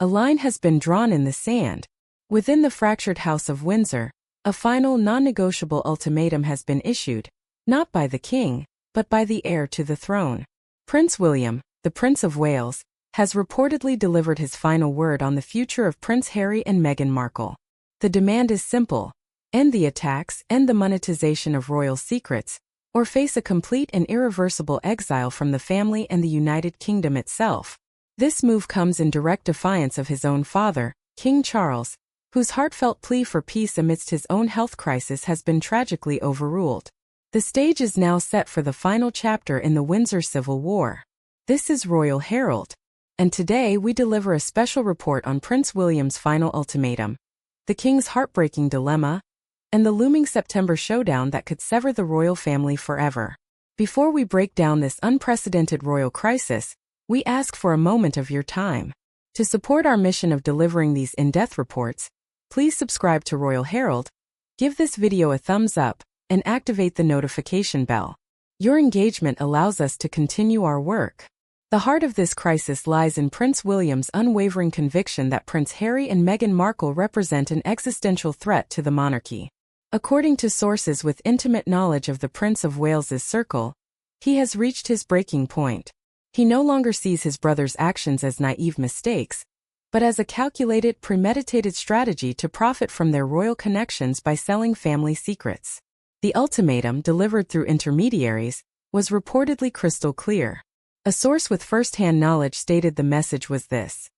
A line has been drawn in the sand. Within the fractured House of Windsor, a final non-negotiable ultimatum has been issued, not by the king, but by the heir to the throne. Prince William, the Prince of Wales, has reportedly delivered his final word on the future of Prince Harry and Meghan Markle. The demand is simple: end the attacks, end the monetization of royal secrets, or face a complete and irreversible exile from the family and the United Kingdom itself. This move comes in direct defiance of his own father, King Charles, whose heartfelt plea for peace amidst his own health crisis has been tragically overruled. The stage is now set for the final chapter in the Windsor Civil War. This is Royal Herald, and today we deliver a special report on Prince William's final ultimatum, the king's heartbreaking dilemma, and the looming September showdown that could sever the royal family forever. Before we break down this unprecedented royal crisis, we ask for a moment of your time. To support our mission of delivering these in-depth reports, please subscribe to Royal Herald, give this video a thumbs up, and activate the notification bell. Your engagement allows us to continue our work. The heart of this crisis lies in Prince William's unwavering conviction that Prince Harry and Meghan Markle represent an existential threat to the monarchy. According to sources with intimate knowledge of the Prince of Wales's circle, he has reached his breaking point. He no longer sees his brother's actions as naive mistakes, but as a calculated, premeditated strategy to profit from their royal connections by selling family secrets. The ultimatum, delivered through intermediaries, was reportedly crystal clear. A source with first-hand knowledge stated the message was this: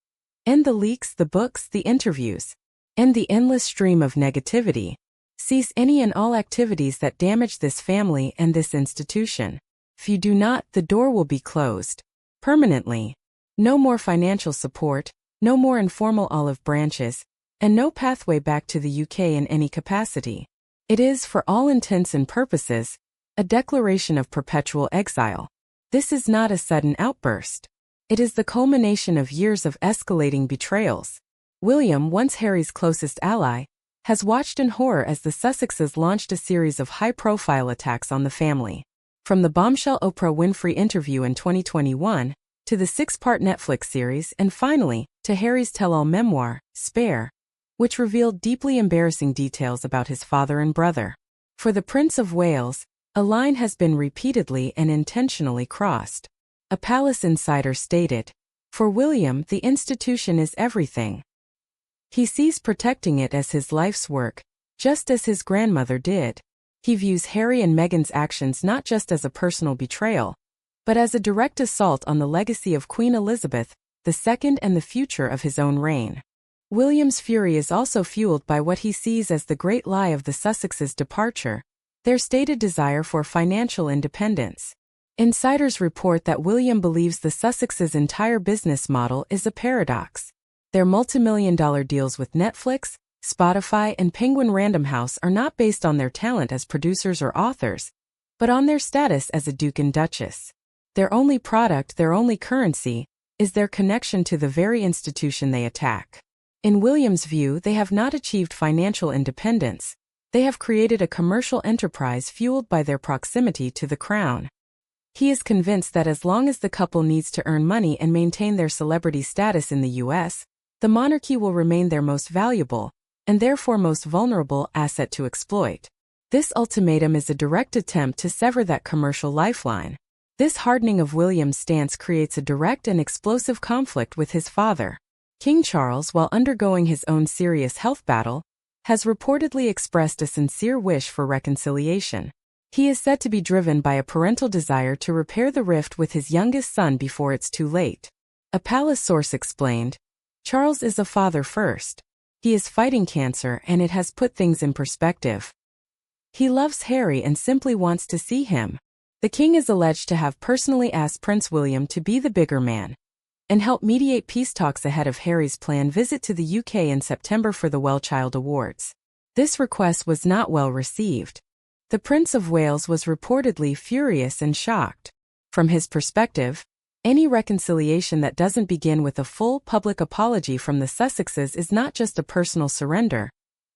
end the leaks, the books, the interviews. End the endless stream of negativity. Cease any and all activities that damage this family and this institution. If you do not, the door will be closed permanently. No more financial support, no more informal olive branches, and no pathway back to the UK in any capacity. It is, for all intents and purposes, a declaration of perpetual exile. This is not a sudden outburst. It is the culmination of years of escalating betrayals. William, once Harry's closest ally, has watched in horror as the Sussexes launched a series of high-profile attacks on the family. From the bombshell Oprah Winfrey interview in 2021, to the 6-part Netflix series, and finally, to Harry's tell-all memoir, Spare, which revealed deeply embarrassing details about his father and brother. For the Prince of Wales, a line has been repeatedly and intentionally crossed. A palace insider stated, "For William, the institution is everything. He sees protecting it as his life's work, just as his grandmother did. He views Harry and Meghan's actions not just as a personal betrayal, but as a direct assault on the legacy of Queen Elizabeth II and the future of his own reign." William's fury is also fueled by what he sees as the great lie of the Sussexes' departure, their stated desire for financial independence. Insiders report that William believes the Sussexes' entire business model is a paradox. Their multimillion-dollar deals with Netflix, Spotify, and Penguin Random House are not based on their talent as producers or authors, but on their status as a duke and duchess. Their only product, their only currency, is their connection to the very institution they attack. In William's view, they have not achieved financial independence. They have created a commercial enterprise fueled by their proximity to the crown. He is convinced that as long as the couple needs to earn money and maintain their celebrity status in the US, the monarchy will remain their most valuable, and therefore most vulnerable, asset to exploit. This ultimatum is a direct attempt to sever that commercial lifeline. This hardening of William's stance creates a direct and explosive conflict with his father. King Charles, while undergoing his own serious health battle, has reportedly expressed a sincere wish for reconciliation. He is said to be driven by a parental desire to repair the rift with his youngest son before it's too late. A palace source explained, "Charles is a father first. He is fighting cancer and it has put things in perspective. He loves Harry and simply wants to see him." The king is alleged to have personally asked Prince William to be the bigger man and help mediate peace talks ahead of Harry's planned visit to the UK in September for the Child Awards. This request was not well received. The Prince of Wales was reportedly furious and shocked. From his perspective, any reconciliation that doesn't begin with a full public apology from the Sussexes is not just a personal surrender,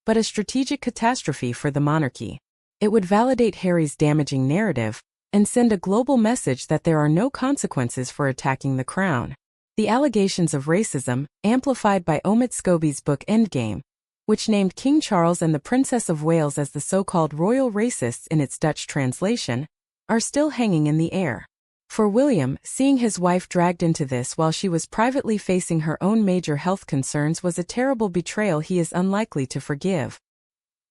but a strategic catastrophe for the monarchy. It would validate Harry's damaging narrative and send a global message that there are no consequences for attacking the crown. The allegations of racism, amplified by Omid Scobie's book Endgame, which named King Charles and the Princess of Wales as the so-called royal racists in its Dutch translation, are still hanging in the air. For William, seeing his wife dragged into this while she was privately facing her own major health concerns was a terrible betrayal he is unlikely to forgive.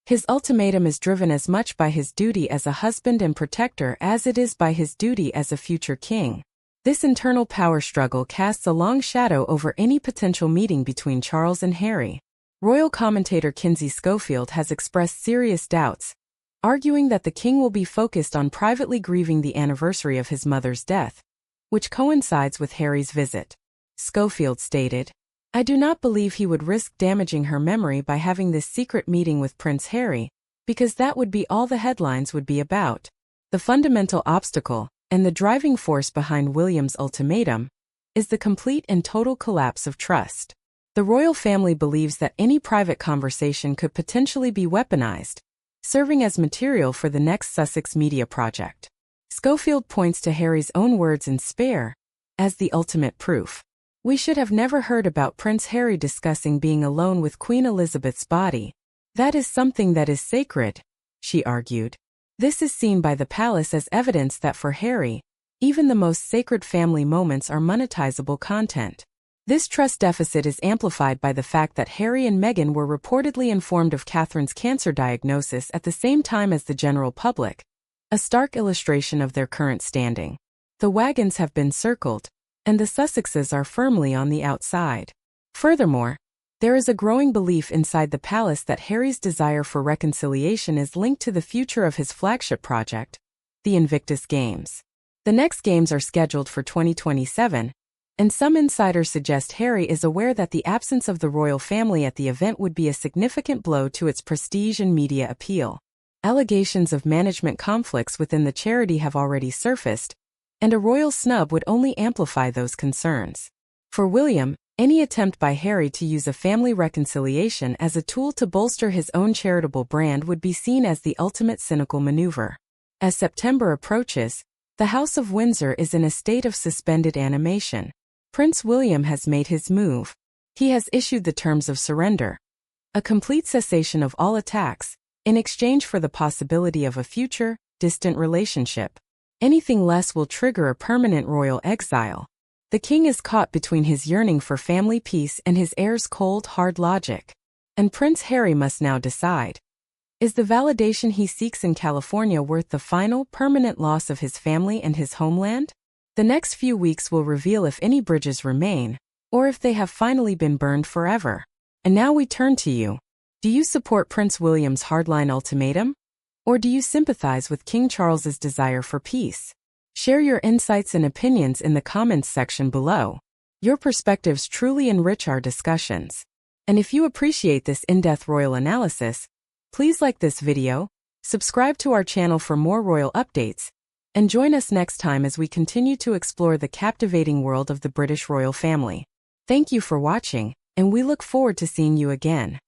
His ultimatum is driven as much by his duty as a husband and protector as it is by his duty as a future king. This internal power struggle casts a long shadow over any potential meeting between Charles and Harry. Royal commentator Kinsey Schofield has expressed serious doubts, arguing that the king will be focused on privately grieving the anniversary of his mother's death, which coincides with Harry's visit. Schofield stated, "I do not believe he would risk damaging her memory by having this secret meeting with Prince Harry, because that would be all the headlines would be about. The fundamental obstacle, and the driving force behind William's ultimatum, is the complete and total collapse of trust. The royal family believes that any private conversation could potentially be weaponized, serving as material for the next Sussex media project." Schofield points to Harry's own words in Spare as the ultimate proof. "We should have never heard about Prince Harry discussing being alone with Queen Elizabeth's body. That is something that is sacred," she argued. This is seen by the palace as evidence that for Harry, even the most sacred family moments are monetizable content. This trust deficit is amplified by the fact that Harry and Meghan were reportedly informed of Catherine's cancer diagnosis at the same time as the general public, a stark illustration of their current standing. The wagons have been circled, and the Sussexes are firmly on the outside. Furthermore, there is a growing belief inside the palace that Harry's desire for reconciliation is linked to the future of his flagship project, the Invictus Games. The next games are scheduled for 2027, and some insiders suggest Harry is aware that the absence of the royal family at the event would be a significant blow to its prestige and media appeal. Allegations of management conflicts within the charity have already surfaced, and a royal snub would only amplify those concerns. For William, any attempt by Harry to use a family reconciliation as a tool to bolster his own charitable brand would be seen as the ultimate cynical maneuver. As September approaches, the House of Windsor is in a state of suspended animation. Prince William has made his move. He has issued the terms of surrender, a complete cessation of all attacks, in exchange for the possibility of a future, distant relationship. Anything less will trigger a permanent royal exile. The king is caught between his yearning for family peace and his heir's cold, hard logic. And Prince Harry must now decide. Is the validation he seeks in California worth the final, permanent loss of his family and his homeland? The next few weeks will reveal if any bridges remain, or if they have finally been burned forever. And now we turn to you. Do you support Prince William's hardline ultimatum? Or do you sympathize with King Charles's desire for peace? Share your insights and opinions in the comments section below. Your perspectives truly enrich our discussions. And if you appreciate this in-depth royal analysis, please like this video, subscribe to our channel for more royal updates, and join us next time as we continue to explore the captivating world of the British royal family. Thank you for watching, and we look forward to seeing you again.